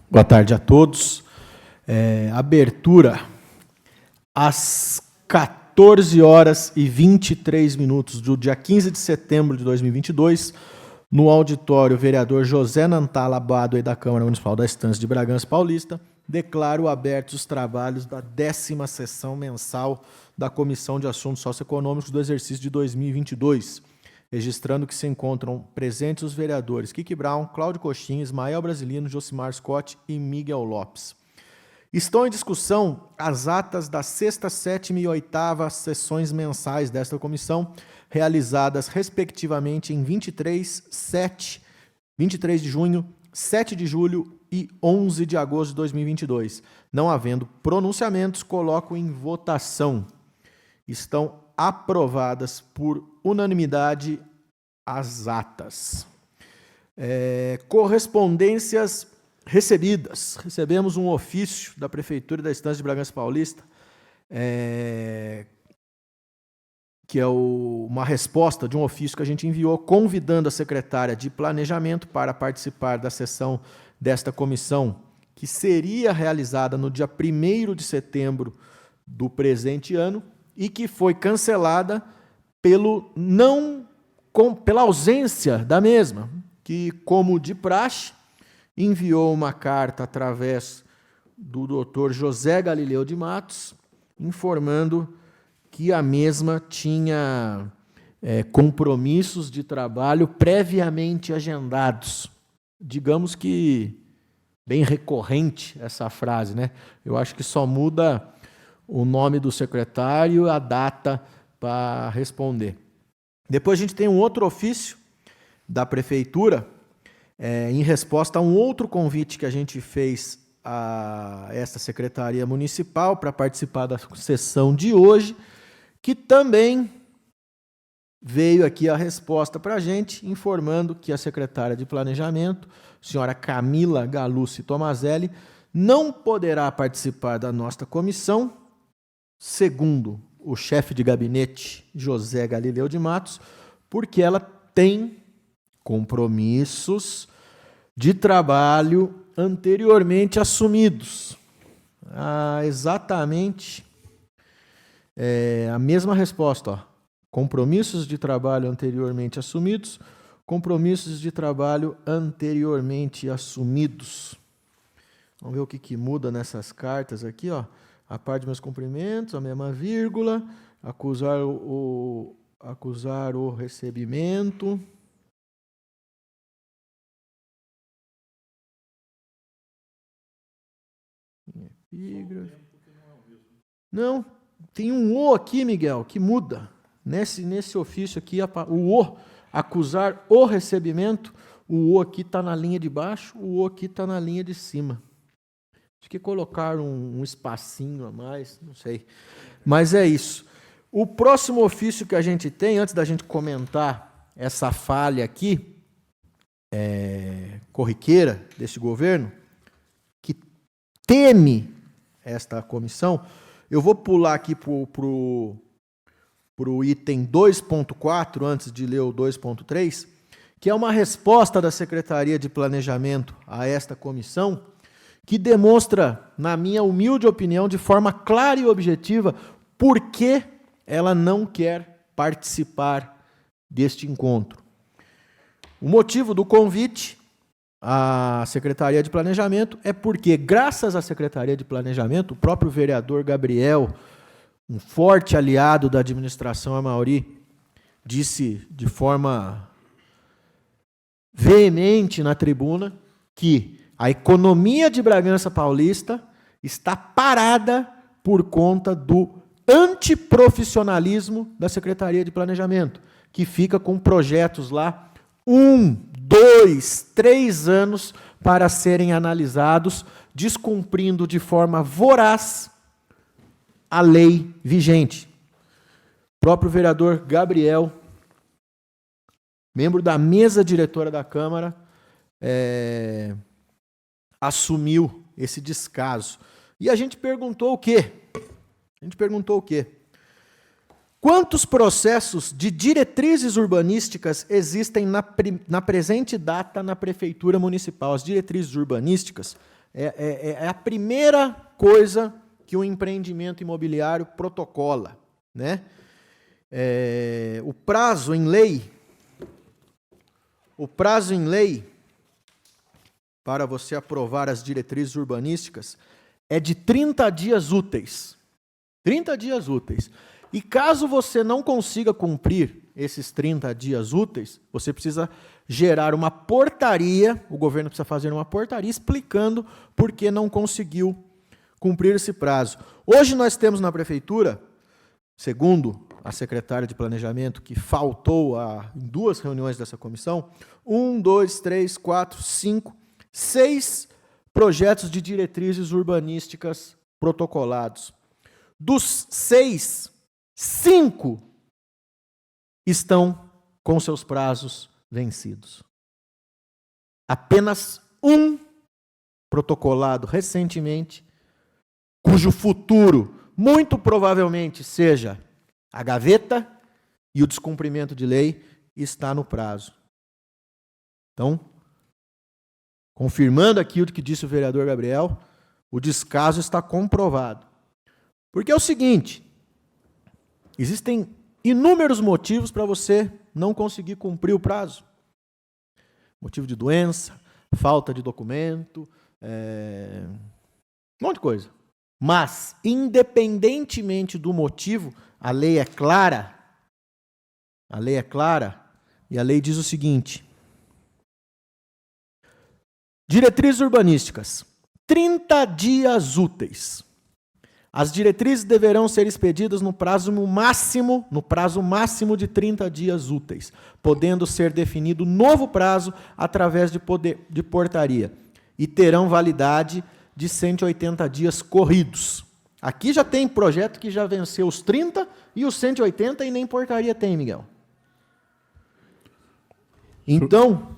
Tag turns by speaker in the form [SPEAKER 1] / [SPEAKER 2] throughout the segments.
[SPEAKER 1] Boa tarde a todos. Abertura às 14 horas e 23 minutos do dia 15 de setembro de 2022, no auditório vereador José Nantala Badoe da Câmara Municipal da Estância de Bragança Paulista, declaro abertos os trabalhos da 10ª sessão mensal da Comissão de Assuntos Socioeconômicos do exercício de 2022, registrando que se encontram presentes os vereadores Kiki Brown, Cláudio Coxinha, Ismael Brasilino, Josimar Scott e Miguel Lopes. Estão em discussão as atas das 6ª, 7ª e 8ª sessões mensais desta comissão, realizadas respectivamente em 23 de junho, 7 de julho e 11 de agosto de 2022. Não havendo pronunciamentos, coloco em votação. Estão aprovadas por unanimidade as atas. Correspondências recebidas. Recebemos um ofício da Prefeitura da Estância de Bragança Paulista, que é uma resposta de um ofício que a gente enviou, convidando a secretária de Planejamento para participar da sessão desta comissão, que seria realizada no dia 1º de setembro do presente ano, e que foi cancelada pela ausência da mesma, que, como de praxe, enviou uma carta através do Dr. José Galileu de Matos, informando que a mesma tinha compromissos de trabalho previamente agendados. Digamos que bem recorrente essa frase, né? Eu acho que só muda o nome do secretário, a data para responder. Depois a gente tem um outro ofício da Prefeitura, em resposta a um outro convite que a gente fez a esta Secretaria Municipal para participar da sessão de hoje, que também veio aqui a resposta para a gente, informando que a secretária de Planejamento, senhora Camila Galucci Tomazelli, não poderá participar da nossa comissão, segundo o chefe de gabinete, José Galileu de Matos, porque ela tem compromissos de trabalho anteriormente assumidos. Exatamente a mesma resposta. Ó. Compromissos de trabalho anteriormente assumidos, compromissos de trabalho anteriormente assumidos. Vamos ver o que muda nessas cartas aqui, ó. A parte de meus cumprimentos, a mesma vírgula, acusar o recebimento. Não, tem um O aqui, Miguel, que muda. Nesse ofício aqui, o O, acusar o recebimento, o O aqui está na linha de baixo, o O aqui está na linha de cima. Acho que colocar um espacinho a mais, não sei. Mas é isso. O próximo ofício que a gente tem, antes da gente comentar essa falha aqui, corriqueira desse governo, que teme esta comissão, eu vou pular aqui para o item 2.4, antes de ler o 2.3, que é uma resposta da Secretaria de Planejamento a esta comissão, que demonstra, na minha humilde opinião, de forma clara e objetiva, por que ela não quer participar deste encontro. O motivo do convite à Secretaria de Planejamento é porque, graças à Secretaria de Planejamento, o próprio vereador Gabriel, um forte aliado da administração Amauri, disse de forma veemente na tribuna que a economia de Bragança Paulista está parada por conta do antiprofissionalismo da Secretaria de Planejamento, que fica com projetos lá 1, 2, 3 anos para serem analisados, descumprindo de forma voraz a lei vigente. O próprio vereador Gabriel, membro da mesa diretora da Câmara, assumiu esse descaso. E a gente perguntou o quê? Quantos processos de diretrizes urbanísticas existem na presente data na Prefeitura Municipal? As diretrizes urbanísticas É a primeira coisa que o empreendimento imobiliário protocola, né? O prazo em lei para você aprovar as diretrizes urbanísticas é de 30 dias úteis. 30 dias úteis. E caso você não consiga cumprir esses 30 dias úteis, você precisa gerar uma portaria, o governo precisa fazer uma portaria explicando por que não conseguiu cumprir esse prazo. Hoje nós temos na prefeitura, segundo a secretária de Planejamento, que faltou em 2 reuniões dessa comissão, 1, 2, 3, 4, 5, 6 projetos de diretrizes urbanísticas protocolados. Dos 6, 5 estão com seus prazos vencidos. Apenas um protocolado recentemente, cujo futuro muito provavelmente seja a gaveta e o descumprimento de lei, está no prazo. Então, confirmando aqui o que disse o vereador Gabriel, o descaso está comprovado. Porque é o seguinte, existem inúmeros motivos para você não conseguir cumprir o prazo. Motivo de doença, falta de documento, um monte de coisa. Mas, independentemente do motivo, a lei é clara. A lei é clara e a lei diz o seguinte: diretrizes urbanísticas, 30 dias úteis. As diretrizes deverão ser expedidas no prazo máximo de 30 dias úteis, podendo ser definido novo prazo através de portaria, e terão validade de 180 dias corridos. Aqui já tem projeto que já venceu os 30 e os 180 e nem portaria tem, Miguel. Então,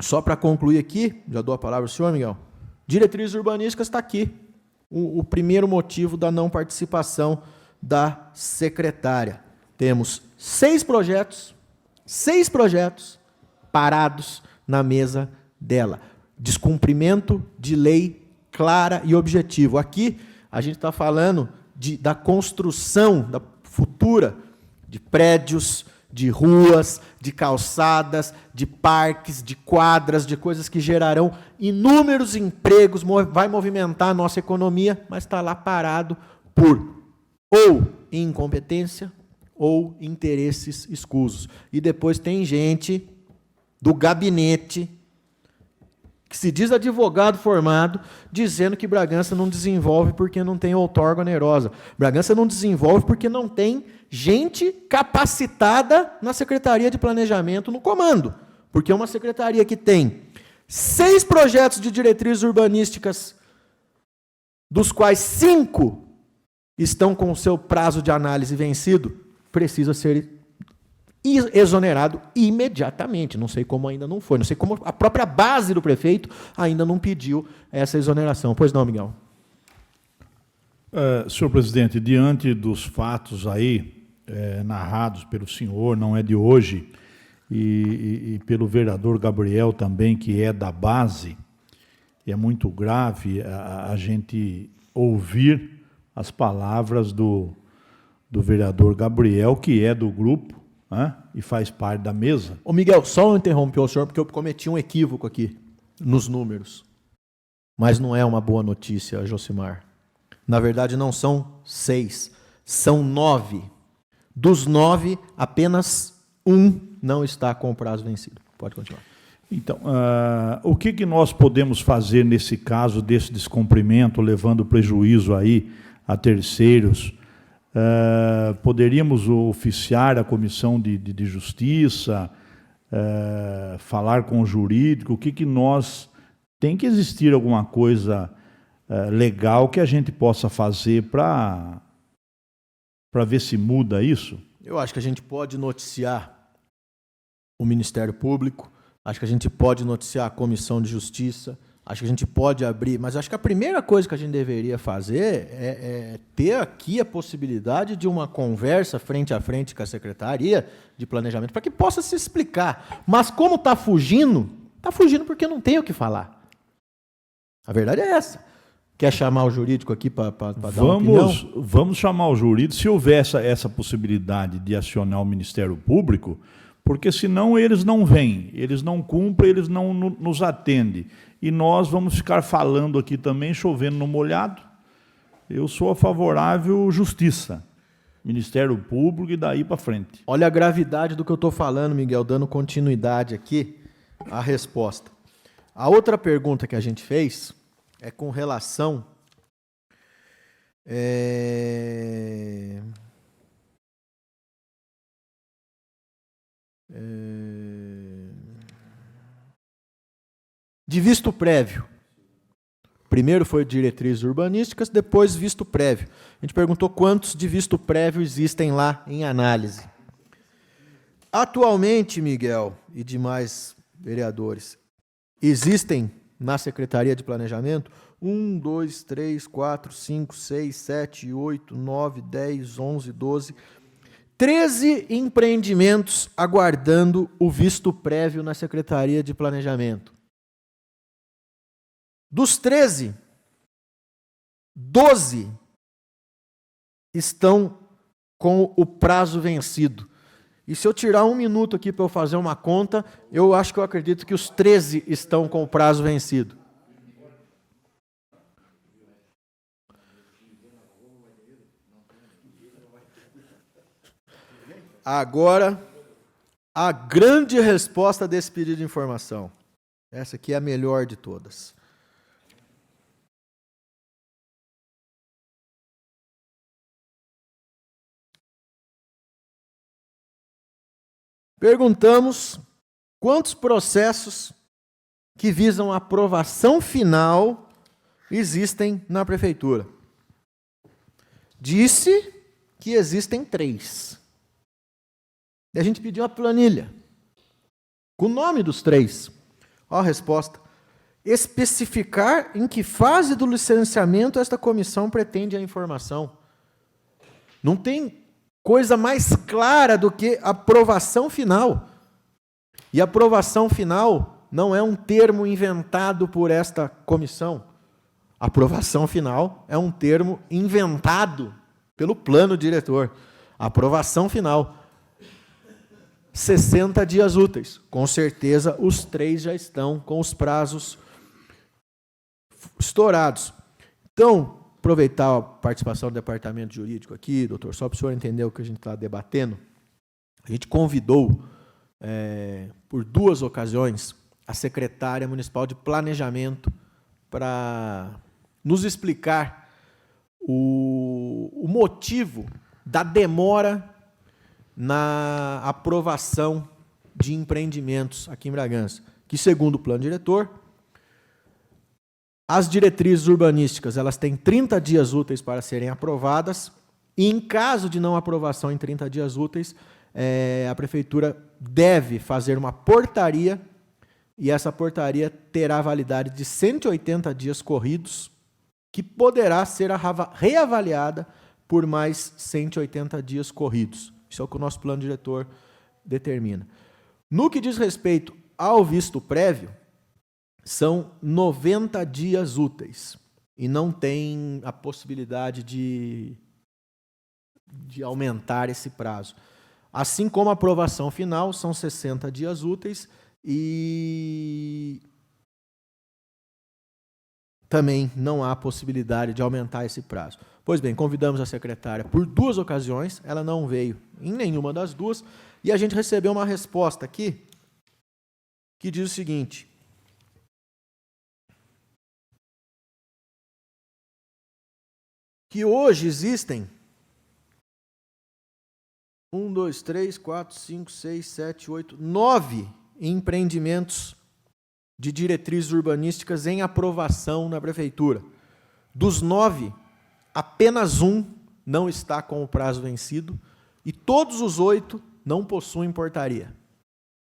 [SPEAKER 1] só para concluir aqui, já dou a palavra ao senhor, Miguel, diretrizes urbanísticas está aqui. O primeiro motivo da não participação da secretária. Temos 6 projetos parados na mesa dela. Descumprimento de lei clara e objetivo. Aqui a gente está falando da construção da futura de prédios, de ruas, de calçadas, de parques, de quadras, de coisas que gerarão inúmeros empregos, vai movimentar a nossa economia, mas está lá parado por ou incompetência ou interesses escusos. E depois tem gente do gabinete que se diz advogado formado, dizendo que Bragança não desenvolve porque não tem outorga onerosa. Bragança não desenvolve porque não tem gente capacitada na Secretaria de Planejamento no comando. Porque é uma secretaria que tem 6 projetos de diretrizes urbanísticas, dos quais 5 estão com o seu prazo de análise vencido, precisa ser exonerado imediatamente. Não sei como ainda não foi. Não sei como a própria base do prefeito ainda não pediu essa exoneração. Pois não, Miguel?
[SPEAKER 2] Senhor presidente, diante dos fatos aí narrados pelo senhor, não é de hoje, e pelo vereador Gabriel também, que é da base, é muito grave a gente ouvir as palavras do vereador Gabriel, que é do grupo, e faz parte da mesa.
[SPEAKER 1] Ô Miguel, só eu interromper o senhor, porque eu cometi um equívoco aqui nos números. Mas não é uma boa notícia, Josimar. Na verdade, não são 6, são 9. Dos 9, apenas 1 não está com o prazo vencido. Pode continuar.
[SPEAKER 2] Então, o que nós podemos fazer nesse caso desse descumprimento, levando prejuízo aí a terceiros? Poderíamos oficiar a Comissão de Justiça, falar com o jurídico, o que nós... Tem que existir alguma coisa legal que a gente possa fazer para ver se muda isso?
[SPEAKER 1] Eu acho que a gente pode noticiar o Ministério Público, acho que a gente pode noticiar a Comissão de Justiça, acho que a gente pode abrir, mas acho que a primeira coisa que a gente deveria fazer é ter aqui a possibilidade de uma conversa frente a frente com a Secretaria de Planejamento, para que possa se explicar. Mas como está fugindo porque não tem o que falar. A verdade é essa. Quer chamar o jurídico aqui para dar uma opinião?
[SPEAKER 2] Vamos chamar o jurídico, se houver essa possibilidade de acionar o Ministério Público, porque senão eles não vêm, eles não cumprem, eles não nos atendem. E nós vamos ficar falando aqui também, chovendo no molhado. Eu sou favorável à justiça, Ministério Público e daí para frente.
[SPEAKER 1] Olha a gravidade do que eu estou falando, Miguel, dando continuidade aqui à resposta. A outra pergunta que a gente fez é com relação de visto prévio. Primeiro foi diretrizes urbanísticas, depois visto prévio. A gente perguntou quantos de visto prévio existem lá em análise. Atualmente, Miguel e demais vereadores, existem na Secretaria de Planejamento 1, 2, 3, 4, 5, 6, 7, 8, 9, 10, 11, 12, 13 empreendimentos aguardando o visto prévio na Secretaria de Planejamento. Dos 13, 12 estão com o prazo vencido. E se eu tirar um minuto aqui para eu fazer uma conta, eu acredito que os 13 estão com o prazo vencido. Agora, a grande resposta desse pedido de informação. Essa aqui é a melhor de todas. Perguntamos quantos processos que visam a aprovação final existem na Prefeitura. Disse que existem 3. E a gente pediu uma planilha com o nome dos 3. Olha a resposta. Especificar em que fase do licenciamento esta comissão pretende a informação. Não tem coisa mais clara do que aprovação final. E aprovação final não é um termo inventado por esta comissão. Aprovação final é um termo inventado pelo plano diretor. Aprovação final. 60 dias úteis. Com certeza, os 3 já estão com os prazos estourados. Então, aproveitar a participação do departamento jurídico aqui, doutor, só para o senhor entender o que a gente está debatendo. A gente convidou, por 2 ocasiões, a secretária municipal de planejamento para nos explicar o motivo da demora na aprovação de empreendimentos aqui em Bragança, que, segundo o plano diretor, as diretrizes urbanísticas elas têm 30 dias úteis para serem aprovadas, e em caso de não aprovação em 30 dias úteis, a Prefeitura deve fazer uma portaria, e essa portaria terá validade de 180 dias corridos, que poderá ser reavaliada por mais 180 dias corridos. Isso é o que o nosso plano diretor determina. No que diz respeito ao visto prévio, são 90 dias úteis e não tem a possibilidade de aumentar esse prazo. Assim como a aprovação final, são 60 dias úteis e também não há possibilidade de aumentar esse prazo. Pois bem, convidamos a secretária por 2 ocasiões, ela não veio em nenhuma das 2, e a gente recebeu uma resposta aqui que diz o seguinte: que hoje existem 1, 2, 3, 4, 5, 6, 7, 8, 9 empreendimentos de diretrizes urbanísticas em aprovação na Prefeitura. Dos 9, apenas 1 não está com o prazo vencido e todos os 8 não possuem portaria.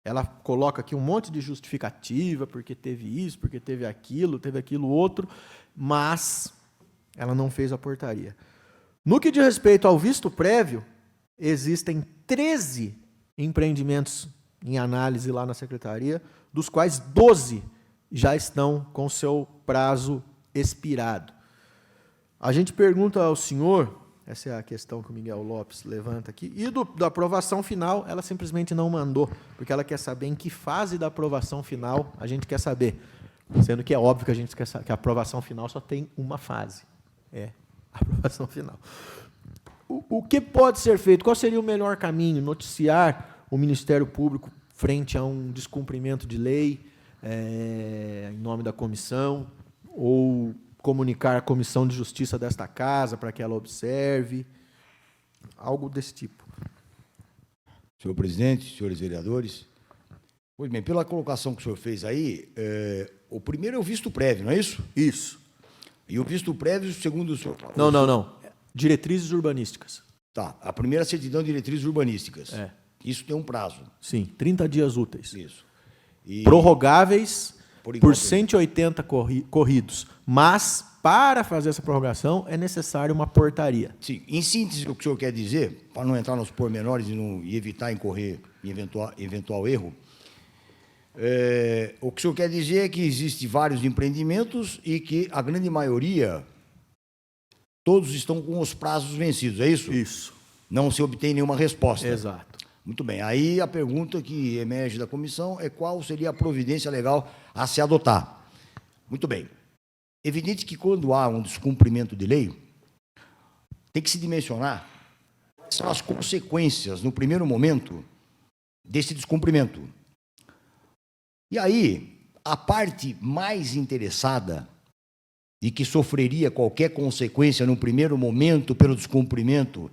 [SPEAKER 1] Ela coloca aqui um monte de justificativa, porque teve isso, porque teve aquilo outro, mas ela não fez a portaria. No que diz respeito ao visto prévio, existem 13 empreendimentos em análise lá na Secretaria, dos quais 12 já estão com seu prazo expirado. A gente pergunta ao senhor, essa é a questão que o Miguel Lopes levanta aqui, e da aprovação final, ela simplesmente não mandou, porque ela quer saber em que fase da aprovação final a gente quer saber, sendo que é óbvio que a gente quer saber que a aprovação final só tem uma fase, é a aprovação final. O que pode ser feito? Qual seria o melhor caminho? Noticiar o Ministério Público frente a um descumprimento de lei, em nome da comissão, ou comunicar à Comissão de Justiça desta casa para que ela observe, algo desse tipo.
[SPEAKER 3] Senhor presidente, senhores vereadores, pois bem, pela colocação que o senhor fez aí, o primeiro é o visto prévio, não é isso?
[SPEAKER 1] Isso.
[SPEAKER 3] E o visto prévio, segundo o senhor...
[SPEAKER 1] Não. Diretrizes urbanísticas.
[SPEAKER 3] Tá, a primeira certidão de diretrizes urbanísticas.
[SPEAKER 1] É.
[SPEAKER 3] Isso tem um prazo.
[SPEAKER 1] Sim, 30 dias úteis.
[SPEAKER 3] Isso. E
[SPEAKER 1] Prorrogáveis
[SPEAKER 3] Por
[SPEAKER 1] por
[SPEAKER 3] enquanto,
[SPEAKER 1] 180 corridos. Mas, para fazer essa prorrogação, é necessário uma portaria.
[SPEAKER 3] sim, em síntese, o que o senhor quer dizer, para não entrar nos pormenores e evitar incorrer em eventual erro, o que o senhor quer dizer é que existem vários empreendimentos e que a grande maioria, todos estão com os prazos vencidos, é isso?
[SPEAKER 1] Isso.
[SPEAKER 3] Não se obtém nenhuma resposta.
[SPEAKER 1] Exato.
[SPEAKER 3] Muito bem. Aí a pergunta que emerge da comissão é qual seria a providência legal a se adotar. Muito bem. Evidente que quando há um descumprimento de lei, tem que se dimensionar quais são as consequências, no primeiro momento, desse descumprimento. E aí, a parte mais interessada e que sofreria qualquer consequência no primeiro momento pelo descumprimento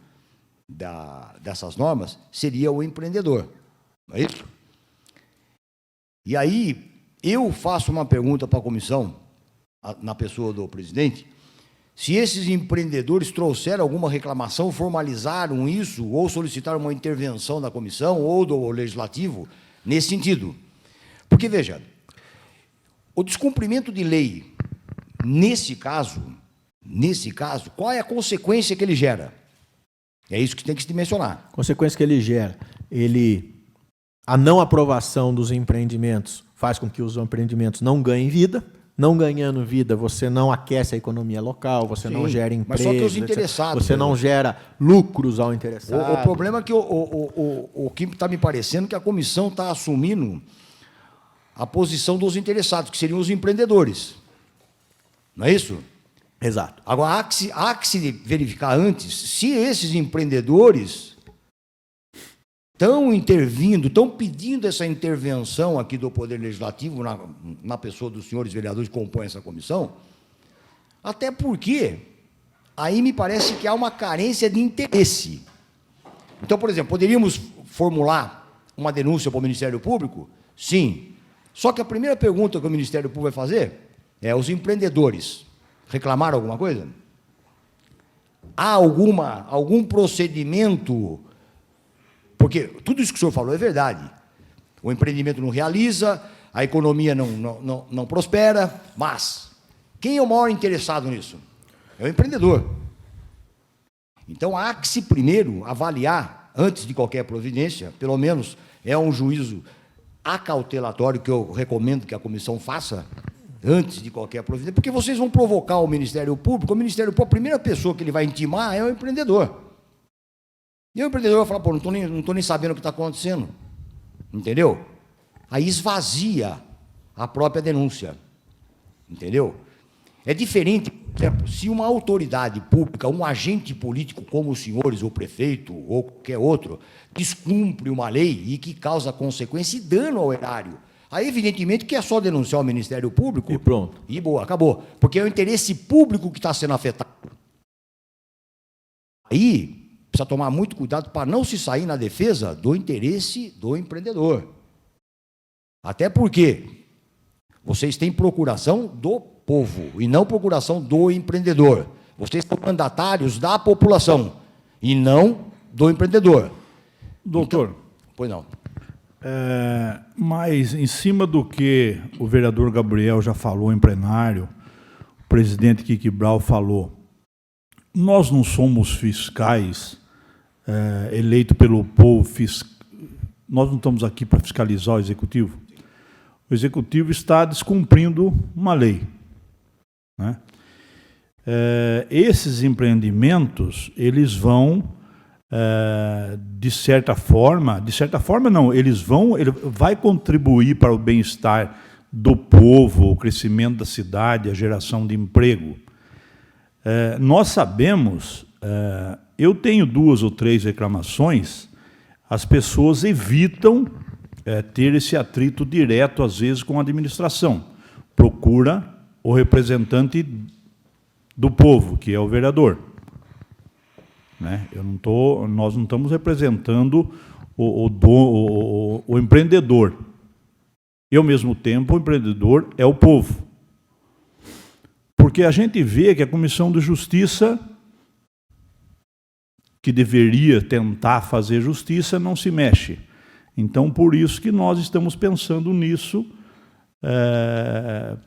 [SPEAKER 3] dessas normas seria o empreendedor, não é isso? E aí, eu faço uma pergunta para a comissão, na pessoa do presidente, se esses empreendedores trouxeram alguma reclamação, formalizaram isso, ou solicitaram uma intervenção da comissão ou do legislativo nesse sentido. Porque, veja, o descumprimento de lei, nesse caso, qual é a consequência que ele gera? É isso que tem que se dimensionar.
[SPEAKER 1] Consequência que ele gera. A não aprovação dos empreendimentos faz com que os empreendimentos não ganhem vida. Não ganhando vida, você não aquece a economia local, você não gera empregos,
[SPEAKER 3] mas só que os interessados,
[SPEAKER 1] você não gera lucros ao interessado.
[SPEAKER 3] O problema é que o que está me parecendo é que a comissão está assumindo a posição dos interessados, que seriam os empreendedores. Não é isso?
[SPEAKER 1] Exato.
[SPEAKER 3] Agora, há que se verificar antes se esses empreendedores estão intervindo, estão pedindo essa intervenção aqui do Poder Legislativo, na pessoa dos senhores vereadores que compõem essa comissão, até porque aí me parece que há uma carência de interesse. Então, por exemplo, poderíamos formular uma denúncia para o Ministério Público? Sim. Só que a primeira pergunta que o Ministério Público vai fazer é: os empreendedores reclamaram alguma coisa? Há algum procedimento? Porque tudo isso que o senhor falou é verdade. O empreendimento não realiza, a economia não prospera, mas quem é o maior interessado nisso? É o empreendedor. Então, há que se primeiro avaliar, antes de qualquer providência, pelo menos é um juízo acautelatório que eu recomendo que a comissão faça, antes de qualquer providência, porque vocês vão provocar o Ministério Público, a primeira pessoa que ele vai intimar é o empreendedor. E o empreendedor vai falar: pô, não estou nem sabendo o que está acontecendo. Entendeu? Aí esvazia a própria denúncia. Entendeu? É diferente, por exemplo, se uma autoridade pública, um agente político como os senhores, ou prefeito, ou qualquer outro, descumpre uma lei e que causa consequência e dano ao erário. Aí, evidentemente, que é só denunciar o Ministério Público.
[SPEAKER 1] E pronto.
[SPEAKER 3] E boa, acabou. Porque é o interesse público que está sendo afetado. Aí precisa tomar muito cuidado para não se sair na defesa do interesse do empreendedor. Até porque vocês têm procuração do povo e não procuração do empreendedor. Vocês são mandatários da população e não do empreendedor.
[SPEAKER 2] Doutor,
[SPEAKER 3] então, pois não.
[SPEAKER 2] Mas em cima do que o vereador Gabriel já falou em plenário, o presidente Kiki Brau falou, nós não somos fiscais eleitos pelo povo, nós não estamos aqui para fiscalizar o executivo. o Executivo está descumprindo uma lei, né? Esses empreendimentos, eles vão, de certa forma não, ele vai contribuir para o bem-estar do povo, o crescimento da cidade, a geração de emprego. Nós sabemos, eu tenho 2 ou 3 reclamações, as pessoas evitam ter esse atrito direto, às vezes, com a administração. Procura o representante do povo, que é o vereador. Né? Nós não estamos representando o empreendedor. E, ao mesmo tempo, o empreendedor é o povo. Porque a gente vê que a Comissão de Justiça, que deveria tentar fazer justiça, não se mexe. Então, por isso que nós estamos pensando nisso,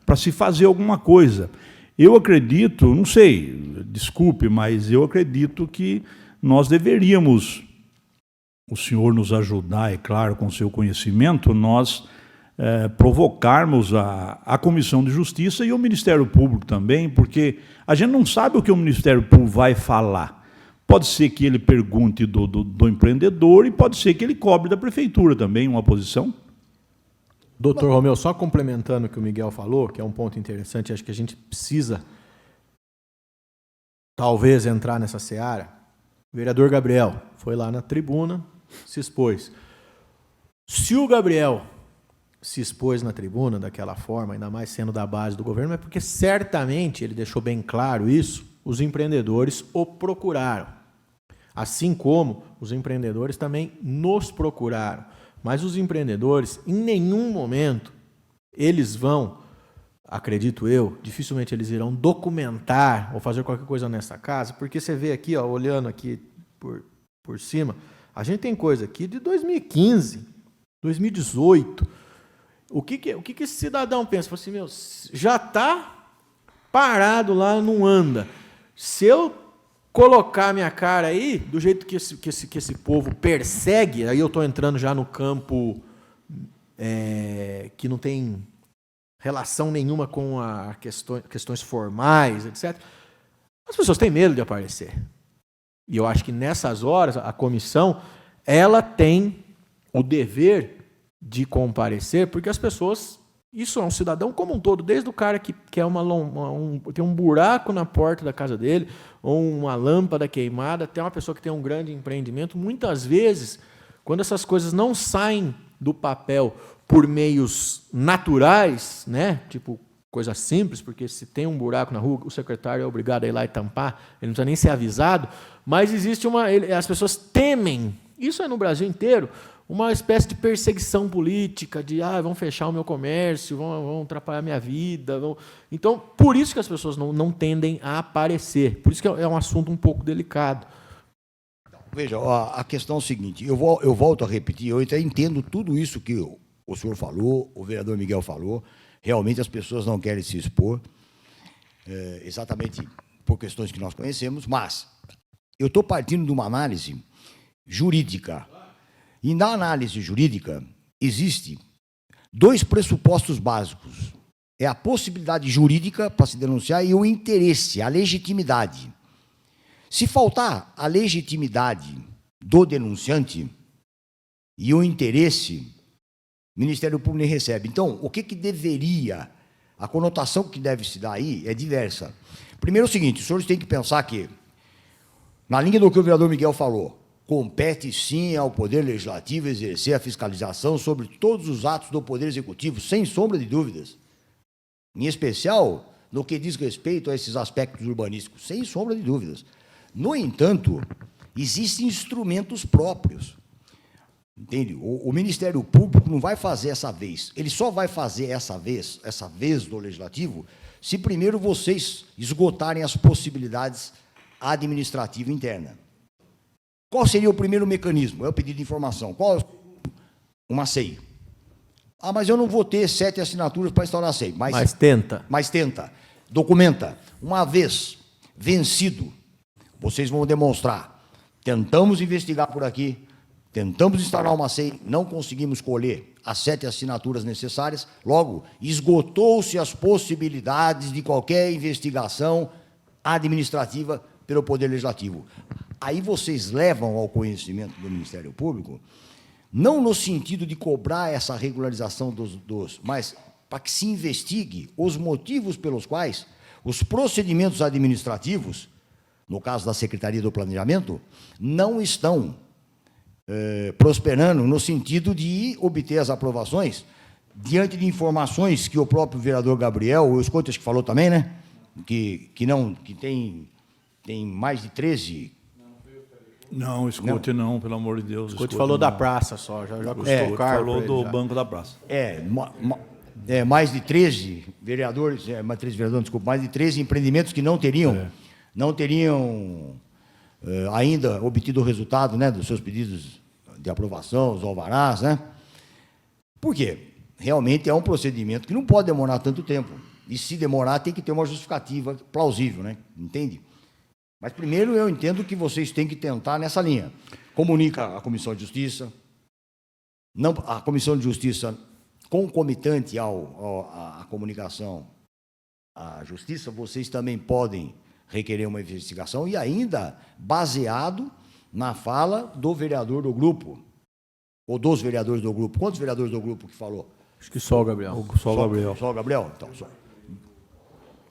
[SPEAKER 2] para se fazer alguma coisa. Eu acredito, não sei, desculpe, mas eu acredito que nós deveríamos, o senhor nos ajudar, é claro, com o seu conhecimento, nós provocarmos a Comissão de Justiça e o Ministério Público também, porque a gente não sabe o que o Ministério Público vai falar. Pode ser que ele pergunte do empreendedor e pode ser que ele cobre da prefeitura também uma posição.
[SPEAKER 1] Doutor Romeu, só complementando o que o Miguel falou, que é um ponto interessante, acho que a gente precisa, talvez, entrar nessa seara. O vereador Gabriel foi lá na tribuna, se expôs. Se o Gabriel se expôs na tribuna daquela forma, ainda mais sendo da base do governo, é porque certamente, ele deixou bem claro isso, os empreendedores o procuraram. Assim como os empreendedores também nos procuraram. Mas os empreendedores, em nenhum momento, eles vão, acredito eu, dificilmente eles irão documentar ou fazer qualquer coisa nessa casa, porque você vê aqui, ó, olhando aqui por cima, a gente tem coisa aqui de 2015, 2018. O que esse cidadão pensa? Fala assim, meu, já está parado lá, não anda. Se eu colocar minha cara aí, do jeito que esse povo persegue, aí eu estou entrando já no campo que não tem relação nenhuma com questões formais, etc. As pessoas têm medo de aparecer. E eu acho que nessas horas a comissão ela tem o dever de comparecer, porque as pessoas, isso é um cidadão como um todo, desde o cara que quer tem um buraco na porta da casa dele, ou uma lâmpada queimada, até uma pessoa que tem um grande empreendimento. Muitas vezes, quando essas coisas não saem do papel por meios naturais, né, tipo coisa simples, porque se tem um buraco na rua, o secretário é obrigado a ir lá e tampar, ele não precisa nem ser avisado, mas existe as pessoas temem, isso é no Brasil inteiro, uma espécie de perseguição política, de vão fechar o meu comércio, vão atrapalhar a minha vida. Então, por isso que as pessoas não tendem a aparecer. Por isso que é um assunto um pouco delicado.
[SPEAKER 3] Veja, a questão é o seguinte, eu volto a repetir, eu até entendo tudo isso que o senhor falou, o vereador Miguel falou, realmente as pessoas não querem se expor, exatamente por questões que nós conhecemos, mas eu estou partindo de uma análise jurídica. E na análise jurídica, existe 2 pressupostos básicos. É a possibilidade jurídica para se denunciar e o interesse, a legitimidade. Se faltar a legitimidade do denunciante e o interesse, o Ministério Público nem recebe. Então, o que deveria, a conotação que deve se dar aí é diversa. Primeiro é o seguinte, os senhores têm que pensar que, na linha do que o vereador Miguel falou, compete sim ao Poder Legislativo exercer a fiscalização sobre todos os atos do Poder Executivo, sem sombra de dúvidas. Em especial, no que diz respeito a esses aspectos urbanísticos, sem sombra de dúvidas. No entanto, existem instrumentos próprios. Entende? O Ministério Público não vai fazer essa vez. Ele só vai fazer essa vez do Legislativo, se primeiro vocês esgotarem as possibilidades administrativas internas. Qual seria o primeiro mecanismo? É o pedido de informação. Qual? Uma SEI. Mas eu não vou ter 7 assinaturas para instaurar a SEI.
[SPEAKER 1] Mas tenta.
[SPEAKER 3] Mas tenta. Documenta. Uma vez vencido, vocês vão demonstrar. Tentamos investigar por aqui, Tentamos instalar uma SEI, não conseguimos colher as 7 assinaturas necessárias, logo, esgotou-se as possibilidades de qualquer investigação administrativa pelo Poder Legislativo. Aí vocês levam ao conhecimento do Ministério Público, não no sentido de cobrar essa regularização mas para que se investigue os motivos pelos quais os procedimentos administrativos, no caso da Secretaria do Planejamento, não estão prosperando no sentido de obter as aprovações diante de informações que o próprio vereador Gabriel, o Escotas que falou também, né? Que tem mais de 13...
[SPEAKER 2] Não, escute não, pelo amor de Deus.
[SPEAKER 1] Escute falou da praça só, já custou caro.
[SPEAKER 2] Falou do Banco da Praça.
[SPEAKER 3] Mais de 13 vereadores, mais de 13 empreendimentos que não teriam ainda obtido o resultado, né, dos seus pedidos de aprovação, os alvarás, né? Por quê? Realmente é um procedimento que não pode demorar tanto tempo. E se demorar, tem que ter uma justificativa plausível, né? Entende? Mas primeiro eu entendo que vocês têm que tentar nessa linha. Comunica à Comissão de Justiça. Não, a Comissão de Justiça, concomitante à comunicação à Justiça, vocês também podem requerer uma investigação e ainda baseado na fala do vereador do grupo, ou dos vereadores do grupo. Quantos vereadores do grupo que falou?
[SPEAKER 1] Acho que só o Gabriel.
[SPEAKER 2] Só o Gabriel.
[SPEAKER 3] Só o Gabriel? Então, só.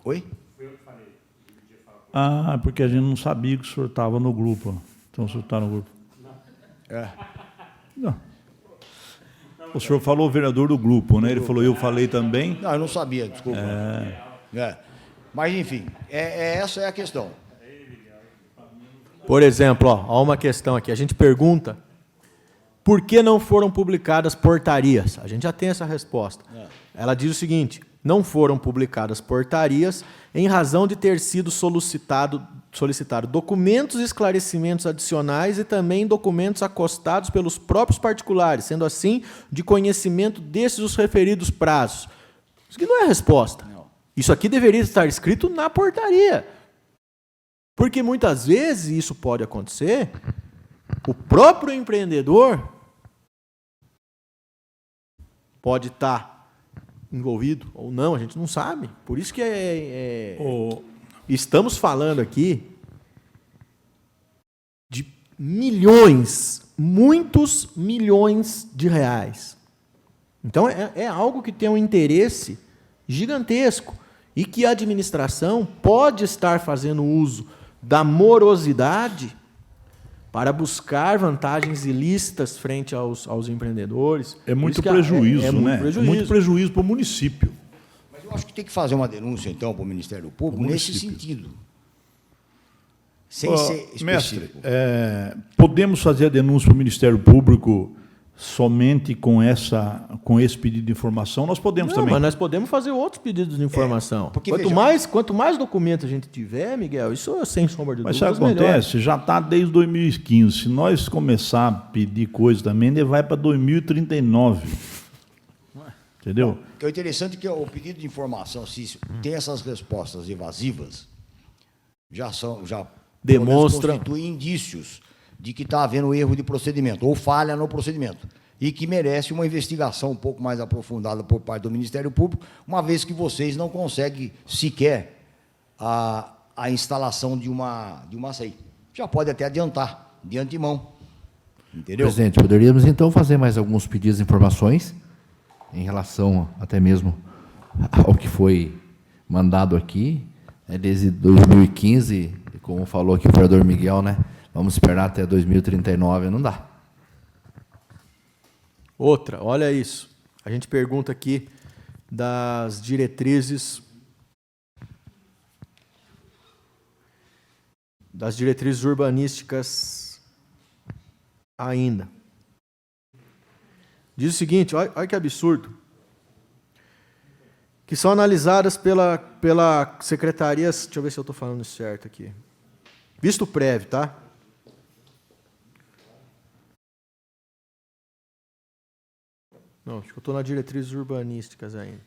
[SPEAKER 3] Oi?
[SPEAKER 2] Ah, porque a gente não sabia que o senhor estava no grupo. Então o senhor está no grupo. Não. O senhor falou vereador do grupo, né? Ele falou, eu falei também.
[SPEAKER 3] Não, eu não sabia, desculpa. Mas, enfim, essa é a questão.
[SPEAKER 1] Por exemplo, há uma questão aqui. A gente pergunta por que não foram publicadas portarias. A gente já tem essa resposta. Ela diz o seguinte: não foram publicadas portarias em razão de ter sido solicitado documentos e esclarecimentos adicionais e também documentos acostados pelos próprios particulares, sendo assim, de conhecimento desses os referidos prazos. Isso aqui não é a resposta. Não. Isso aqui deveria estar escrito na portaria. Porque muitas vezes isso pode acontecer, o próprio empreendedor pode estar envolvido ou não, a gente não sabe. Por isso que estamos falando aqui de milhões, muitos milhões de reais. Então, é algo que tem um interesse gigantesco e que a administração pode estar fazendo uso da morosidade para buscar vantagens ilícitas frente aos empreendedores.
[SPEAKER 2] É muito prejuízo, né?
[SPEAKER 1] Muito prejuízo.
[SPEAKER 2] É muito prejuízo para o município.
[SPEAKER 3] Mas eu acho que tem que fazer uma denúncia, então, para o Ministério Público nesse sentido. Sem ser específico.
[SPEAKER 2] Mestre, podemos fazer a denúncia para o Ministério Público somente com esse pedido de informação? Nós podemos também.
[SPEAKER 1] Mas nós podemos fazer outros pedidos de informação.
[SPEAKER 3] Porque,
[SPEAKER 1] quanto mais documento a gente tiver, Miguel, isso é sem sombra de dúvidas.
[SPEAKER 2] Mas sabe o que acontece? Já está desde 2015. Se nós começar a pedir coisa também, ele vai para 2039. Entendeu?
[SPEAKER 3] O que é interessante é que o pedido de informação, se tem essas respostas evasivas, já
[SPEAKER 1] demonstra,
[SPEAKER 3] constituem indícios de que está havendo erro de procedimento, ou falha no procedimento, e que merece uma investigação um pouco mais aprofundada por parte do Ministério Público, uma vez que vocês não conseguem sequer a instalação de uma SEI. Já pode até adiantar, de antemão. Entendeu?
[SPEAKER 4] Presidente, poderíamos então fazer mais alguns pedidos de informações em relação até mesmo ao que foi mandado aqui, desde 2015, como falou aqui o vereador Miguel, né? Vamos esperar até 2039, não dá.
[SPEAKER 1] Outra, olha isso. A gente pergunta aqui das diretrizes urbanísticas ainda. Diz o seguinte, olha que absurdo. Que são analisadas pela secretaria, deixa eu ver se eu estou falando certo aqui. Visto prévio, tá? Não, acho que eu estou nas diretrizes urbanísticas ainda.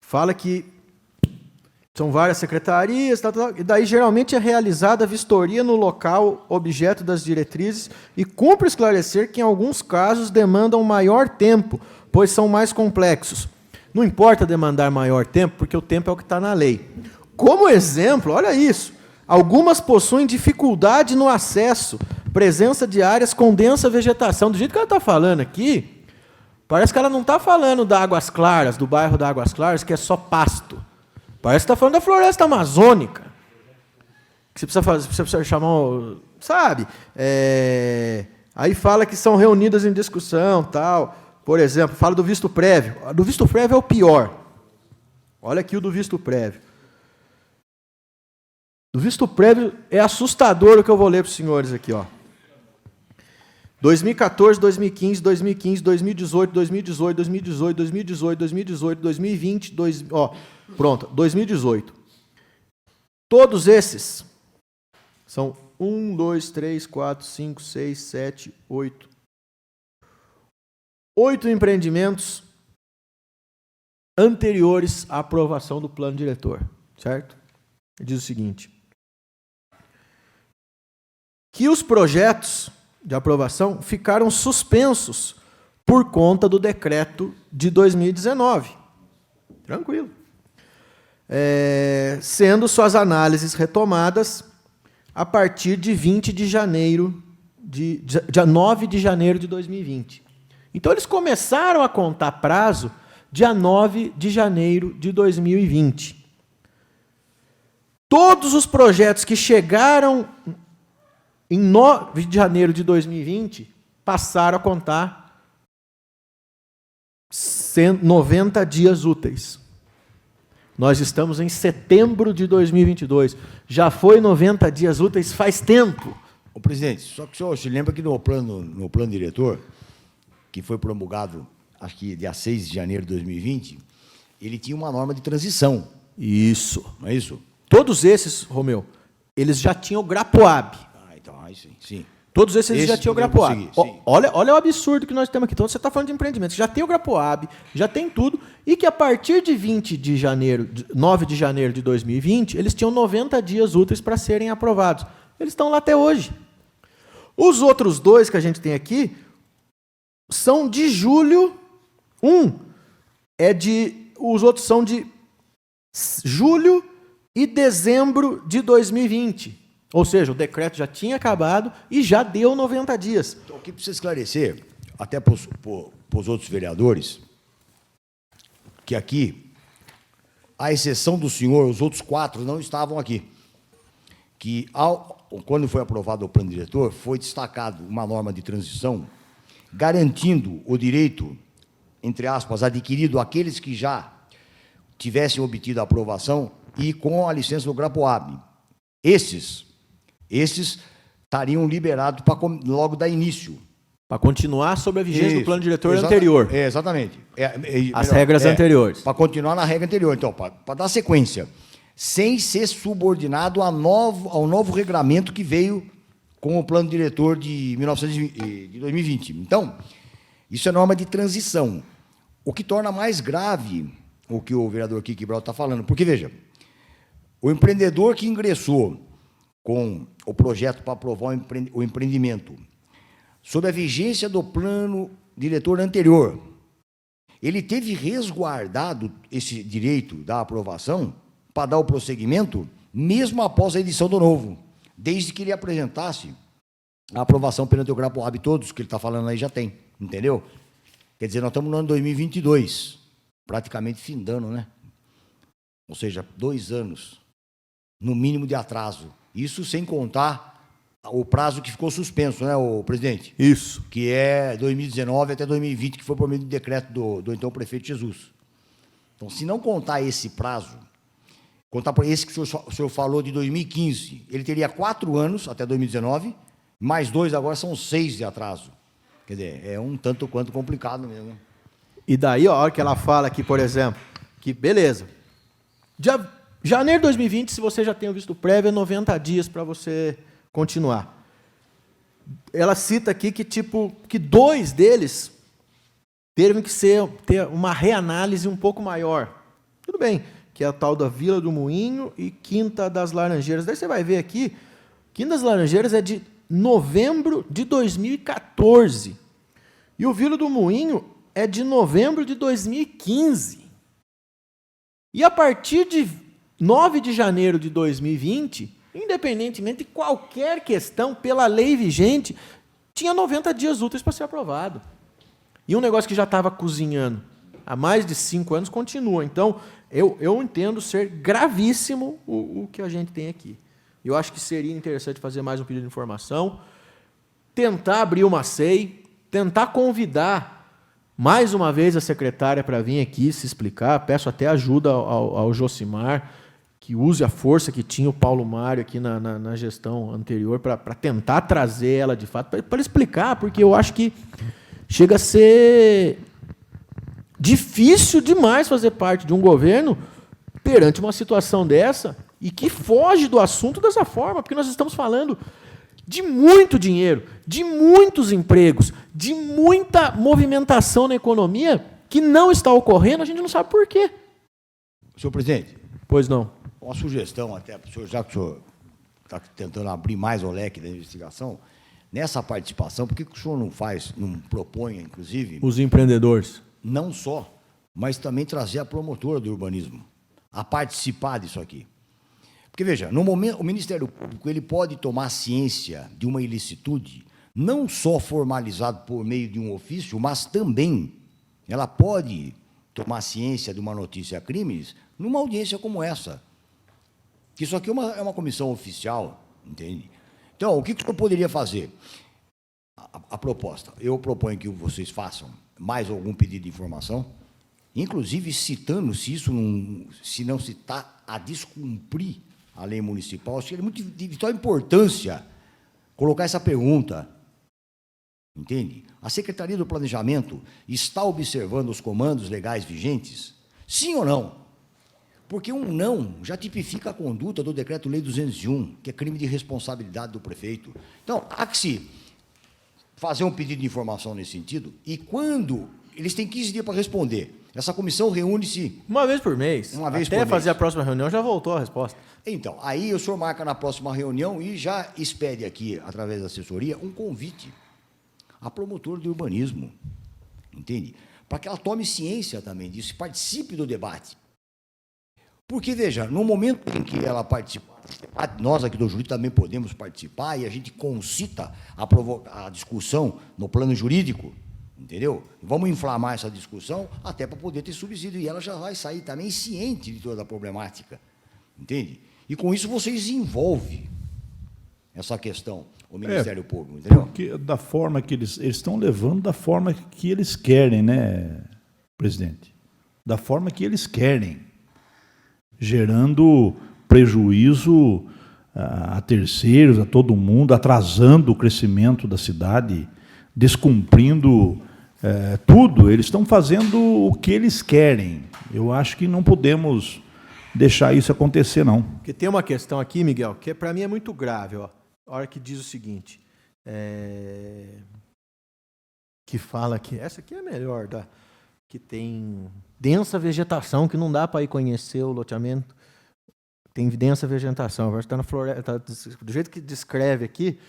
[SPEAKER 1] Fala que São várias secretarias, e daí geralmente é realizada a vistoria no local objeto das diretrizes e cumpre esclarecer que em alguns casos demandam maior tempo, pois são mais complexos. Não importa demandar maior tempo, porque o tempo é o que está na lei. Como exemplo, olha isso, algumas possuem dificuldade no acesso, presença de áreas com densa vegetação. Do jeito que ela está falando aqui, parece que ela não está falando da Águas Claras, do bairro da Águas Claras, que é só pasto. Parece que está falando da floresta amazônica. Que você precisa chamar, sabe? Aí fala que são reunidas em discussão, tal. Por exemplo, fala do visto prévio. Do visto prévio é o pior. Olha aqui o do visto prévio. Do visto prévio é assustador o que eu vou ler para os senhores aqui, ó. 2014, 2015, 2015, 2018, 2018, 2018, 2018, 2018, 2020, pronto, 2018. Todos esses são 1, 2, 3, 4, 5, 6, 7, 8. 8 empreendimentos anteriores à aprovação do plano diretor, certo? Ele diz o seguinte: que os projetos de aprovação ficaram suspensos por conta do decreto de 2019. Tranquilo. Sendo suas análises retomadas a partir de 20 de janeiro, dia 9 de janeiro de 2020. Então, eles começaram a contar prazo dia 9 de janeiro de 2020. Todos os projetos que chegaram em 9 de janeiro de 2020, passaram a contar 90 dias úteis. Nós estamos em setembro de 2022. Já foi 90 dias úteis faz tempo.
[SPEAKER 3] Ô, presidente, só que o senhor se lembra que no plano diretor, que foi promulgado, acho que dia 6 de janeiro de 2020, ele tinha uma norma de transição.
[SPEAKER 1] Isso.
[SPEAKER 3] Não é isso?
[SPEAKER 1] Todos esses, Romeu, eles já tinham o Grapoab.
[SPEAKER 3] Então, aí sim.
[SPEAKER 1] Todos esses já tinham o Grapoab.
[SPEAKER 3] Sim.
[SPEAKER 1] Olha o absurdo que nós temos aqui. Então, você está falando de empreendimentos, já tem o Grapoab, já tem tudo, e que a partir de 9 de janeiro de 2020, eles tinham 90 dias úteis para serem aprovados. Eles estão lá até hoje. Os outros dois que a gente tem aqui são de julho. Os outros são de julho e dezembro de 2020. Ou seja, o decreto já tinha acabado e já deu 90 dias.
[SPEAKER 3] Então, o que precisa esclarecer, até para os outros vereadores, que aqui, à exceção do senhor, os outros 4 não estavam aqui. Que, quando foi aprovado o plano diretor, foi destacado uma norma de transição, garantindo o direito, entre aspas, adquirido àqueles que já tivessem obtido a aprovação e com a licença do Grapoab. Esses estariam liberados para logo dar início.
[SPEAKER 1] Para continuar sob a vigência do plano diretor anterior.
[SPEAKER 3] Exatamente.
[SPEAKER 1] As regras anteriores.
[SPEAKER 3] Para continuar na regra anterior. Então, para dar sequência, sem ser subordinado ao novo regramento que veio com o plano diretor de 2020. Então, isso é norma de transição. O que torna mais grave o que o vereador Kiki Brau está falando. Porque, veja, o empreendedor que ingressou com o projeto para aprovar o empreendimento, sob a vigência do plano diretor anterior, ele teve resguardado esse direito da aprovação para dar o prosseguimento, mesmo após a edição do novo, desde que ele apresentasse a aprovação perante o Grapoab, todos que ele está falando aí já tem, entendeu? Quer dizer, nós estamos no ano 2022, praticamente findando, né? Ou seja, 2 anos, no mínimo, de atraso. Isso sem contar o prazo que ficou suspenso, né, o presidente?
[SPEAKER 1] Isso.
[SPEAKER 3] Que é 2019 até 2020, que foi por meio do decreto do então prefeito Jesus. Então, se não contar esse prazo, contar por esse que o senhor falou de 2015, ele teria 4 anos até 2019, mais 2 agora são 6 de atraso. Quer dizer, é um tanto quanto complicado mesmo, né?
[SPEAKER 1] E daí, a hora que ela fala aqui, por exemplo, que beleza, janeiro de 2020, se você já tem o visto prévio, é 90 dias para você continuar. Ela cita aqui que 2 deles teve que ter uma reanálise um pouco maior. Tudo bem. que é a tal da Vila do Moinho, e Quinta das Laranjeiras. Daí você vai ver aqui, Quinta das Laranjeiras é de novembro de 2014. E o Vila do Moinho é de novembro de 2015. E a partir de 9 de janeiro de 2020, independentemente de qualquer questão, pela lei vigente, tinha 90 dias úteis para ser aprovado. E um negócio que já estava cozinhando há mais de 5 anos continua. Então, eu entendo ser gravíssimo o que a gente tem aqui. Eu acho que seria interessante fazer mais um pedido de informação, tentar abrir uma SEI, tentar convidar mais uma vez a secretária para vir aqui se explicar. Peço até ajuda ao Josimar, que use a força que tinha o Paulo Mário aqui na gestão anterior para tentar trazer ela de fato, para explicar, porque eu acho que chega a ser difícil demais fazer parte de um governo perante uma situação dessa e que foge do assunto dessa forma, porque nós estamos falando de muito dinheiro, de muitos empregos, de muita movimentação na economia que não está ocorrendo, a gente não sabe por quê.
[SPEAKER 3] Senhor presidente.
[SPEAKER 1] Pois não.
[SPEAKER 3] Uma sugestão até para o senhor, já que o senhor está tentando abrir mais o leque da investigação, nessa participação, por que o senhor não propõe, inclusive...
[SPEAKER 1] Os empreendedores.
[SPEAKER 3] Não só, mas também trazer a promotora do urbanismo a participar disso aqui. Porque, veja, no momento, o Ministério Público ele pode tomar ciência de uma ilicitude, não só formalizado por meio de um ofício, mas também ela pode tomar ciência de uma notícia crimes numa audiência como essa. Que isso aqui é uma comissão oficial, entende? Então, o que o senhor poderia fazer? A proposta. Eu proponho que vocês façam mais algum pedido de informação, inclusive citando se isso se não se está a descumprir a lei municipal. Acho que é muito de vital importância colocar essa pergunta. Entende? A Secretaria do Planejamento está observando os comandos legais vigentes? Sim ou não? Porque um não já tipifica a conduta do Decreto-Lei 201, que é crime de responsabilidade do prefeito. Então, há que se fazer um pedido de informação nesse sentido, e quando eles têm 15 dias para responder, essa comissão reúne-se...
[SPEAKER 1] Uma vez por mês.
[SPEAKER 3] Uma vez
[SPEAKER 1] Até
[SPEAKER 3] por mês.
[SPEAKER 1] fazer a próxima reunião já voltou a resposta.
[SPEAKER 3] Então, aí o senhor marca na próxima reunião e já expede aqui, através da assessoria, um convite à promotora do urbanismo, entende? Para que ela tome ciência também disso, participe do debate. Porque, veja, no momento em que ela participa, nós aqui do jurídico também podemos participar e a gente concita a discussão no plano jurídico, entendeu? Vamos inflamar essa discussão até para poder ter subsídio, e ela já vai sair também ciente de toda a problemática, entende? E com isso vocês envolvem essa questão, o Ministério Público, entendeu?
[SPEAKER 2] Porque da forma que eles estão levando, da forma que eles querem, né, presidente? Da forma que eles querem, gerando prejuízo a terceiros, a todo mundo, atrasando o crescimento da cidade, descumprindo tudo. Eles estão fazendo o que eles querem. Eu acho que não podemos deixar isso acontecer, não.
[SPEAKER 1] Porque tem uma questão aqui, Miguel, que para mim é muito grave. Ó. A hora que diz o seguinte, que fala que essa aqui é a melhor, tá? Que tem densa vegetação, que não dá para ir conhecer o loteamento. Tem densa vegetação, está na floresta, do jeito que descreve aqui,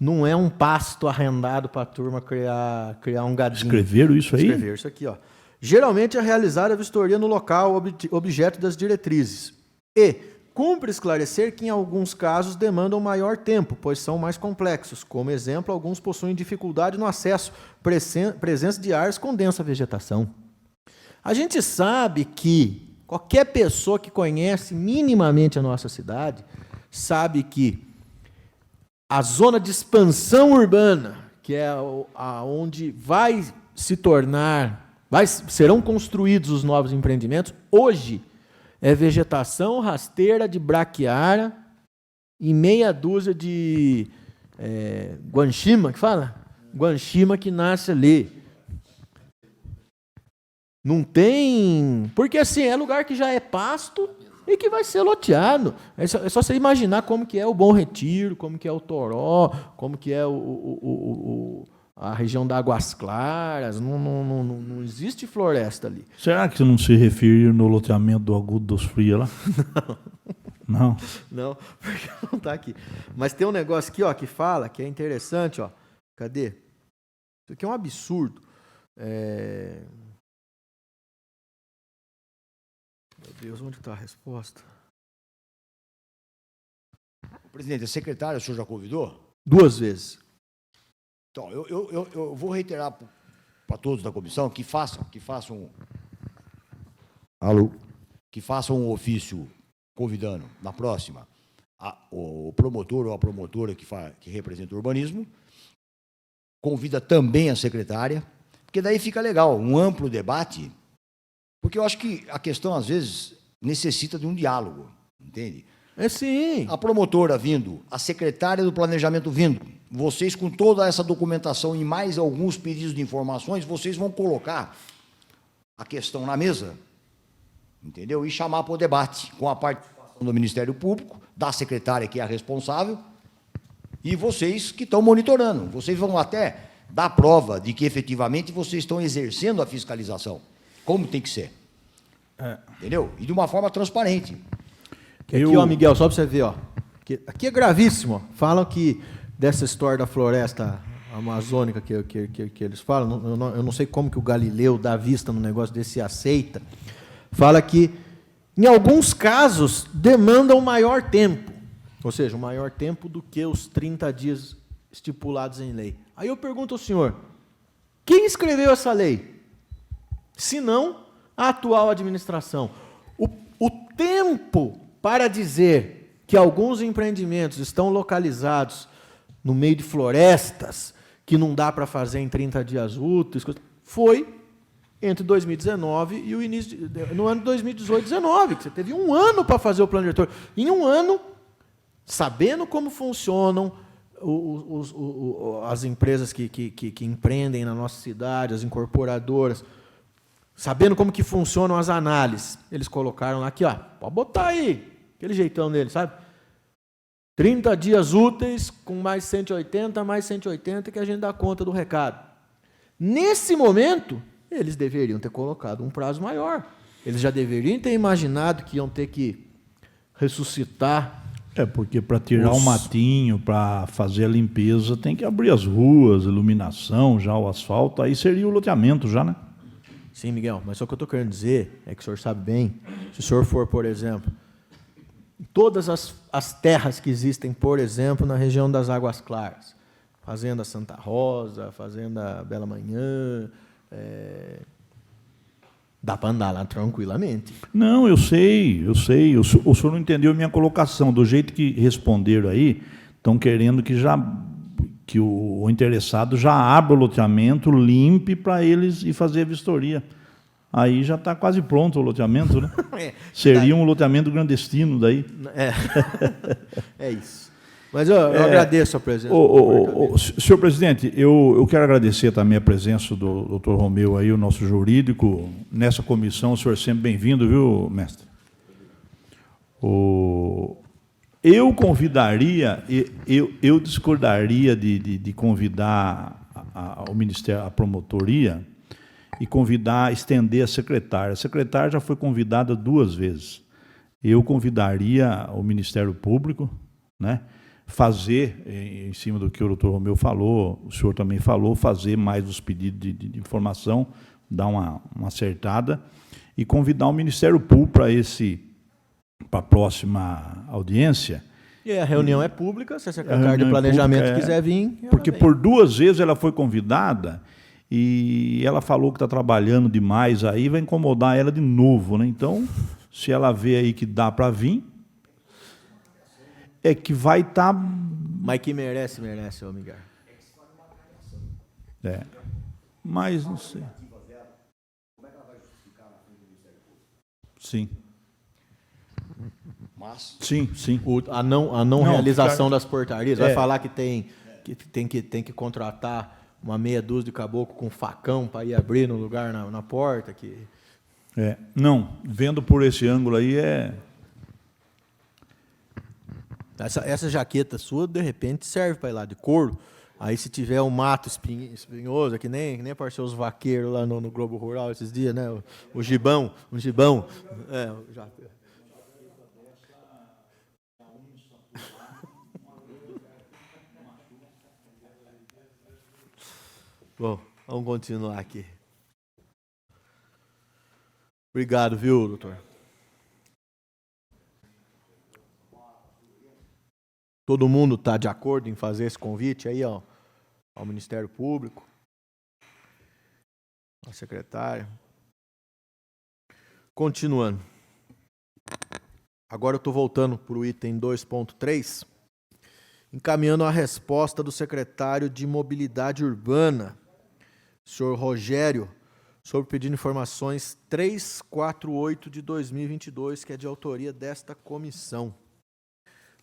[SPEAKER 1] não é um pasto arrendado para a turma criar um gadinho.
[SPEAKER 2] Escreveram isso aí?
[SPEAKER 1] Escreveram isso aqui, ó. Geralmente é realizada a vistoria no local objeto das diretrizes. E cumpre esclarecer que em alguns casos demandam maior tempo, pois são mais complexos. Como exemplo, alguns possuem dificuldade no acesso, presença de áreas com densa vegetação. A gente sabe que qualquer pessoa que conhece minimamente a nossa cidade sabe que a zona de expansão urbana, que é onde vai se tornar, serão construídos os novos empreendimentos, hoje é vegetação rasteira de braquiária e meia dúzia de guanchima, que fala? Guanchima que nasce ali. Não tem... Porque, assim, é lugar que já é pasto e que vai ser loteado. É só você imaginar como que é o Bom Retiro, como que é o Toró, como que é a região da Águas Claras, não existe floresta ali.
[SPEAKER 2] Será que você não se refere no loteamento do Agudo dos Frias lá? Não.
[SPEAKER 1] Não, porque não está aqui. Mas tem um negócio aqui, ó, que fala, que é interessante, ó. Cadê? Isso aqui é um absurdo. Meu Deus, onde está a resposta?
[SPEAKER 3] Presidente, a secretária, o senhor já convidou?
[SPEAKER 1] 2 vezes.
[SPEAKER 3] Então, eu vou reiterar para todos da comissão que façam um ofício convidando, na próxima, o promotor ou a promotora que representa o urbanismo, convida também a secretária, porque daí fica legal, um amplo debate, porque eu acho que a questão, às vezes, necessita de um diálogo, entende?
[SPEAKER 1] Sim.
[SPEAKER 3] A promotora vindo, a secretária do planejamento vindo, vocês com toda essa documentação e mais alguns pedidos de informações, vocês vão colocar a questão na mesa, entendeu? E chamar para o debate, com a participação do Ministério Público, da secretária que é a responsável, e vocês que estão monitorando. Vocês vão até dar prova de que efetivamente vocês estão exercendo a fiscalização, como tem que ser. Entendeu? E de uma forma transparente.
[SPEAKER 1] Aqui, ó, Miguel, só para você ver, ó. Aqui é gravíssimo. Ó. Falam que dessa história da floresta amazônica que eles falam, eu não sei como que o Galileu dá vista no negócio desse e aceita, fala que, em alguns casos, demandam maior tempo, ou seja, um maior tempo do que os 30 dias estipulados em lei. Aí eu pergunto ao senhor, quem escreveu essa lei? Se não, a atual administração. O tempo para dizer que alguns empreendimentos estão localizados no meio de florestas, que não dá para fazer em 30 dias úteis, foi entre 2019 e o início no ano de 2018, 2019, que você teve um ano para fazer o plano diretor. Em um ano, sabendo como funcionam as empresas que empreendem na nossa cidade, as incorporadoras, sabendo como que funcionam as análises, eles colocaram lá aqui, ó, pode botar aí, aquele jeitão dele, sabe? 30 dias úteis com mais 180, que a gente dá conta do recado. Nesse momento, eles deveriam ter colocado um prazo maior. Eles já deveriam ter imaginado que iam ter que ressuscitar.
[SPEAKER 2] Porque para tirar o matinho, para fazer a limpeza, tem que abrir as ruas, iluminação, já o asfalto, aí seria o loteamento já, né?
[SPEAKER 1] Sim, Miguel, mas só o que eu estou querendo dizer é que o senhor sabe bem, se o senhor for, por exemplo, todas as terras que existem, por exemplo, na região das Águas Claras, Fazenda Santa Rosa, Fazenda Bela Manhã, dá para andar lá tranquilamente.
[SPEAKER 2] Não, eu sei. O senhor não entendeu a minha colocação. Do jeito que responderam aí, estão querendo que o interessado já abra o loteamento, limpe para eles e fazer a vistoria. Aí já está quase pronto o loteamento, né? Seria um loteamento clandestino daí.
[SPEAKER 1] É isso. Mas eu agradeço a presença.
[SPEAKER 2] Senhor presidente, eu quero agradecer também a presença do doutor Romeu, aí, o nosso jurídico, nessa comissão. O senhor é sempre bem-vindo, viu, mestre? Eu convidaria, eu discordaria de convidar o Ministério, a promotoria, e estender a secretária. A secretária já foi convidada 2 vezes. Eu convidaria o Ministério Público, né, fazer, em cima do que o doutor Romeu falou, o senhor também falou, fazer mais os pedidos de informação, dar uma acertada, e convidar o Ministério Público para a próxima audiência.
[SPEAKER 1] E a reunião é pública, se a secretária de Planejamento quiser vir.
[SPEAKER 2] Porque por 2 vezes ela foi convidada e ela falou que está trabalhando demais aí, vai incomodar ela de novo, né? Então, se ela vê aí que dá para vir, é que vai estar...
[SPEAKER 1] Mas que merece, ô Miguel.
[SPEAKER 2] Mas não sei. Sim.
[SPEAKER 3] Mas...
[SPEAKER 2] Sim.
[SPEAKER 1] A não realização das portarias, vai falar que tem que contratar uma meia dúzia de caboclo com facão para ir abrir no lugar na porta.
[SPEAKER 2] Não, vendo por esse ângulo aí
[SPEAKER 1] Essa jaqueta sua, de repente, serve para ir lá de couro. Aí se tiver um mato espinhoso, que nem apareceu os vaqueiros lá no Globo Rural esses dias, né? O gibão, um gibão. Já... Bom, vamos continuar aqui. Obrigado, viu, doutor? Todo mundo está de acordo em fazer esse convite aí, ó, ao Ministério Público, ao secretário. Continuando. Agora eu estou voltando para o item 2.3, encaminhando a resposta do secretário de Mobilidade Urbana, senhor Rogério, sobre pedindo informações 348 de 2022, que é de autoria desta comissão.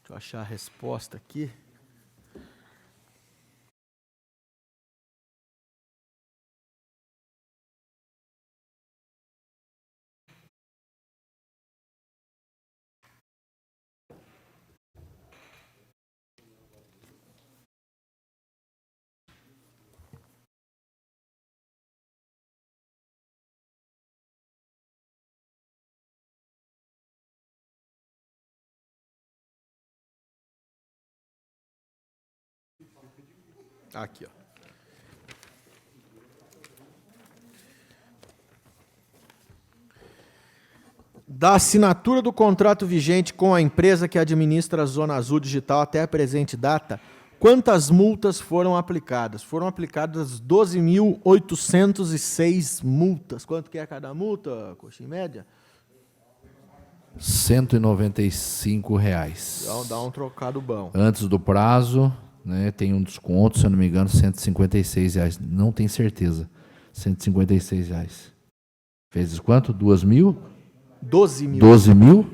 [SPEAKER 1] Deixa eu achar a resposta aqui. Aqui, ó. Da assinatura do contrato vigente com a empresa que administra a Zona Azul Digital até a presente data, quantas multas foram aplicadas? Foram aplicadas 12.806 multas. Quanto que é cada multa, coxa, em média?
[SPEAKER 4] R$ 195.
[SPEAKER 1] Dá um trocado bom.
[SPEAKER 4] Antes do prazo, né, tem um desconto, se eu não me engano, R$ 156. Não tenho certeza. R$ 156. Vezes quanto? 2.000?
[SPEAKER 1] 12 mil.
[SPEAKER 4] 12 mil?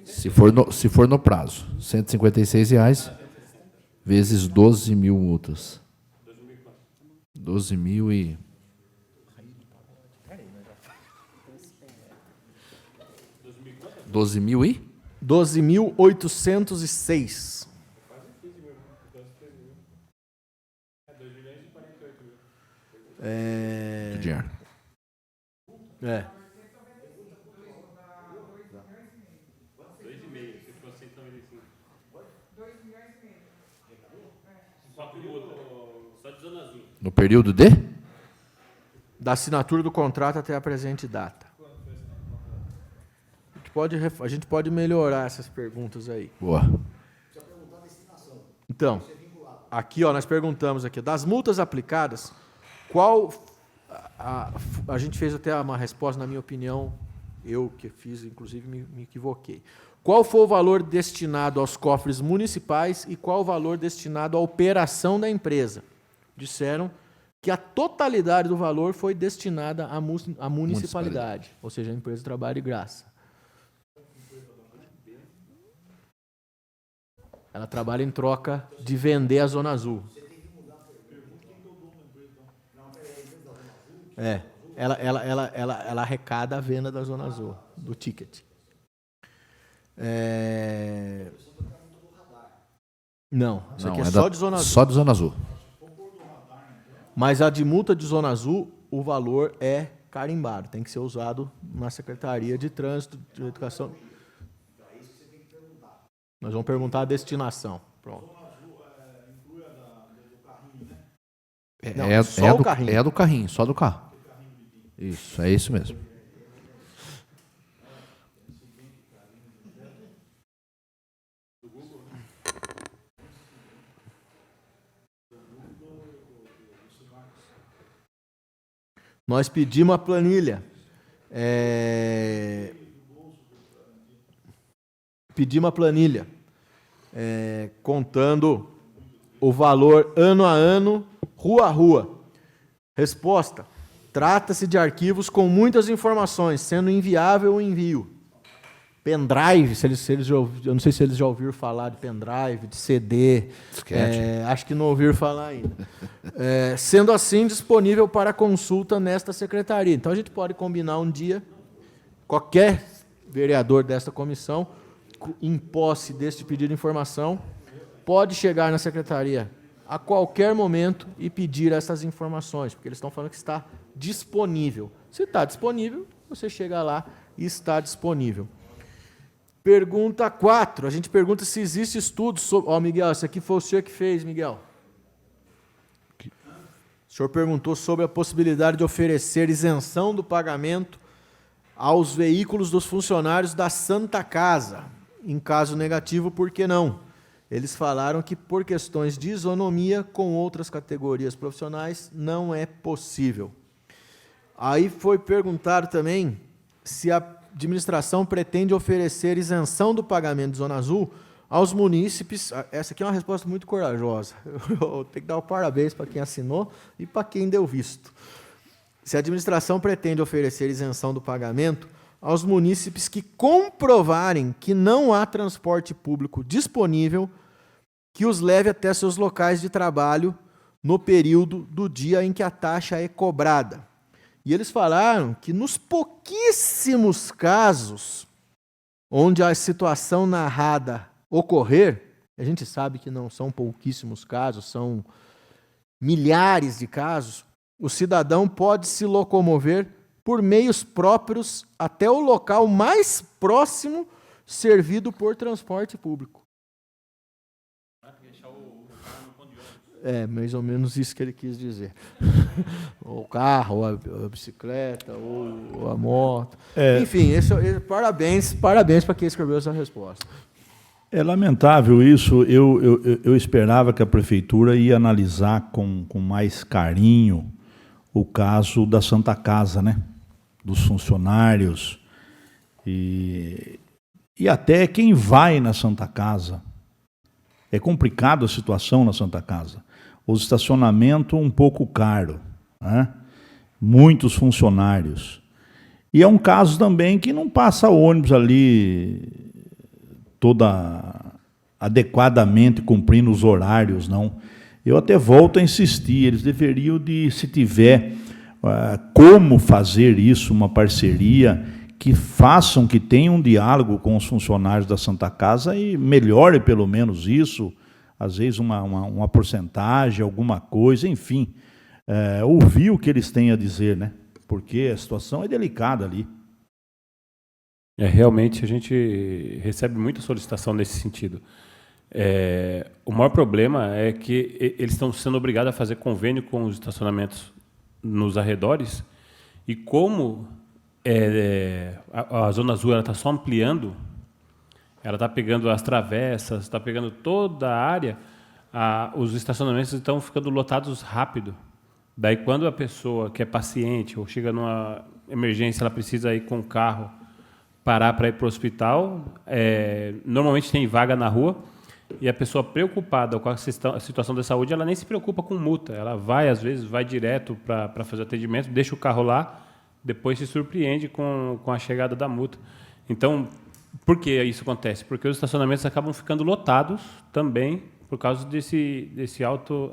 [SPEAKER 4] Se for no prazo, R$ 156 vezes 12 mil multas. 12 mil e... 12 mil e?
[SPEAKER 1] 12.806.
[SPEAKER 4] Dinheiro.
[SPEAKER 1] É.
[SPEAKER 4] No período de?
[SPEAKER 1] Da assinatura do contrato até a presente data. A gente pode melhorar essas perguntas aí.
[SPEAKER 4] Boa.
[SPEAKER 1] Então, aqui, ó, nós perguntamos aqui, das multas aplicadas, qual... A gente fez até uma resposta, na minha opinião, eu que fiz, inclusive, me equivoquei. Qual foi o valor destinado aos cofres municipais e qual o valor destinado à operação da empresa? Disseram que a totalidade do valor foi destinada à municipalidade, ou seja, a empresa trabalha de graça. Ela trabalha em troca de vender a Zona Azul. Ela arrecada a venda da Zona Azul, do ticket. Não, isso aqui é só de Zona Azul.
[SPEAKER 4] Só de Zona Azul.
[SPEAKER 1] Mas a de multa de Zona Azul, o valor é carimbado, tem que ser usado na Secretaria de Trânsito, de Educação. Nós vamos perguntar a destinação. Pronto.
[SPEAKER 4] Só do carrinho. É do carrinho, só do carro. Isso, é isso mesmo.
[SPEAKER 1] Nós pedimos a planilha. Pedimos a planilha contando o valor ano a ano, rua a rua. Resposta: trata-se de arquivos com muitas informações, sendo inviável o envio. Pendrive, eu não sei se eles já ouviram falar de pendrive, de CD, acho que não ouviram falar ainda. Sendo assim, disponível para consulta nesta secretaria. Então, a gente pode combinar um dia qualquer vereador desta comissão, em posse deste pedido de informação, pode chegar na secretaria a qualquer momento e pedir essas informações, porque eles estão falando que está disponível. Se está disponível, você chega lá e está disponível. Pergunta 4. A gente pergunta se existe estudo sobre... Ó, Miguel, esse aqui foi o senhor que fez, Miguel. O senhor perguntou sobre a possibilidade de oferecer isenção do pagamento aos veículos dos funcionários da Santa Casa. Em caso negativo, por que não? Eles falaram que por questões de isonomia com outras categorias profissionais não é possível. Aí foi perguntado também se a administração pretende oferecer isenção do pagamento de Zona Azul aos munícipes. Essa aqui é uma resposta muito corajosa. Eu tenho que dar o parabéns para quem assinou e para quem deu visto. Se a administração pretende oferecer isenção do pagamento aos munícipes que comprovarem que não há transporte público disponível que os leve até seus locais de trabalho no período do dia em que a taxa é cobrada. E eles falaram que nos pouquíssimos casos onde a situação narrada ocorrer, a gente sabe que não são pouquíssimos casos, são milhares de casos, o cidadão pode se locomover por meios próprios até o local mais próximo servido por transporte público. É, mais ou menos isso que ele quis dizer. Ou o carro, ou a bicicleta, ou a moto. Enfim, parabéns para quem escreveu essa resposta.
[SPEAKER 2] É lamentável isso. Eu esperava que a prefeitura ia analisar com mais carinho o caso da Santa Casa, né? Dos funcionários e até quem vai na Santa Casa. É complicado a situação na Santa Casa. O estacionamento um pouco caro, né? Muitos funcionários. E é um caso também que não passa ônibus ali toda adequadamente cumprindo os horários, não. Eu até volto a insistir, eles deveriam de, se tiver como fazer isso, uma parceria, que façam, que tenham um diálogo com os funcionários da Santa Casa e melhore pelo menos isso, às vezes uma porcentagem, alguma coisa, enfim, ouvir o que eles têm a dizer, né? Porque a situação é delicada ali.
[SPEAKER 5] Realmente a gente recebe muita solicitação nesse sentido. O maior problema é que eles estão sendo obrigados a fazer convênio com os estacionamentos nos arredores, e como a Zona Azul está só ampliando, ela está pegando as travessas, está pegando toda a área, os estacionamentos estão ficando lotados rápido. Daí, quando a pessoa que é paciente ou chega numa emergência, ela precisa ir com o carro, parar para ir para o hospital, normalmente tem vaga na rua, e a pessoa preocupada com a situação da saúde, ela nem se preocupa com multa, ela vai, às vezes, vai direto para fazer atendimento, deixa o carro lá, depois se surpreende com a chegada da multa. Então, por que isso acontece? Porque os estacionamentos acabam ficando lotados também por causa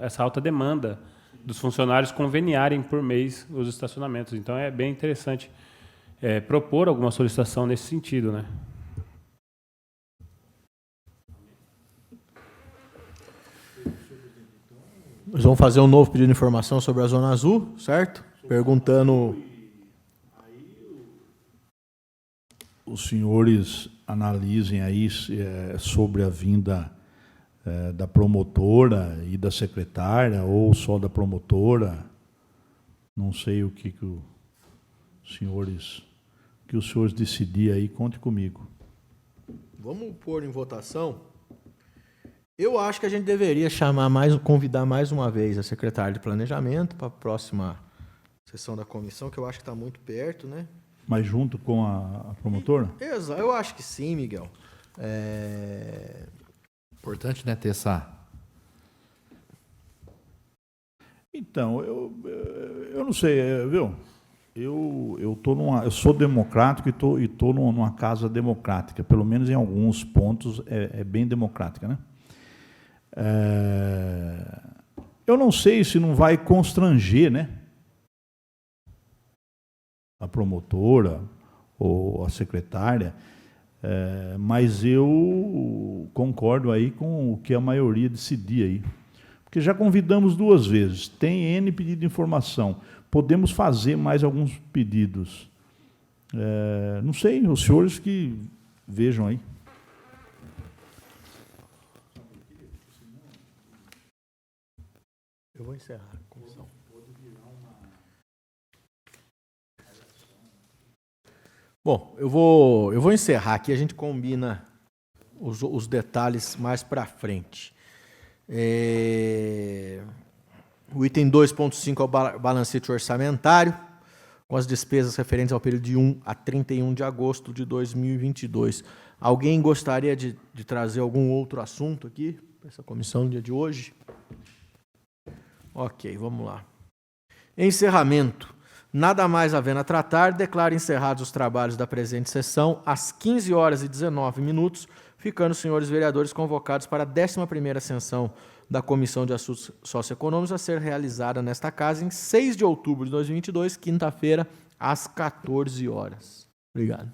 [SPEAKER 5] essa alta demanda dos funcionários conveniarem por mês os estacionamentos. Então, é bem interessante propor alguma solicitação nesse sentido, né?
[SPEAKER 1] Nós vamos fazer um novo pedido de informação sobre a Zona Azul, certo? Perguntando...
[SPEAKER 2] Os senhores analisem aí sobre a vinda da promotora e da secretária, ou só da promotora. Não sei o que os senhores decidirem aí, conte comigo.
[SPEAKER 1] Vamos pôr em votação. Eu acho que a gente deveria convidar mais uma vez a secretária de Planejamento para a próxima sessão da comissão, que eu acho que está muito perto, né?
[SPEAKER 2] Mas junto com a promotora?
[SPEAKER 1] Exato, eu acho que sim, Miguel.
[SPEAKER 4] Importante, né, ter essa...
[SPEAKER 2] Então, eu não sei, viu? Eu sou democrático e estou numa casa democrática, pelo menos em alguns pontos é bem democrática, né? Eu não sei se não vai constranger, né? A promotora ou a secretária, mas eu concordo aí com o que a maioria decidia aí. Porque já convidamos 2 vezes, tem N pedido de informação, podemos fazer mais alguns pedidos. Não sei, os senhores que vejam aí.
[SPEAKER 1] Eu vou encerrar a comissão. Bom, eu vou encerrar aqui, a gente combina os detalhes mais para frente. O item 2.5 é o balancete orçamentário, com as despesas referentes ao período de 1 a 31 de agosto de 2022. Alguém gostaria de trazer algum outro assunto aqui para essa comissão no dia de hoje? Ok, vamos lá. Encerramento. Nada mais havendo a tratar, declaro encerrados os trabalhos da presente sessão às 15h19, ficando os senhores vereadores convocados para a 11ª sessão da Comissão de Assuntos Socioeconômicos a ser realizada nesta casa em 6 de outubro de 2022, quinta-feira, às 14 horas. Obrigado.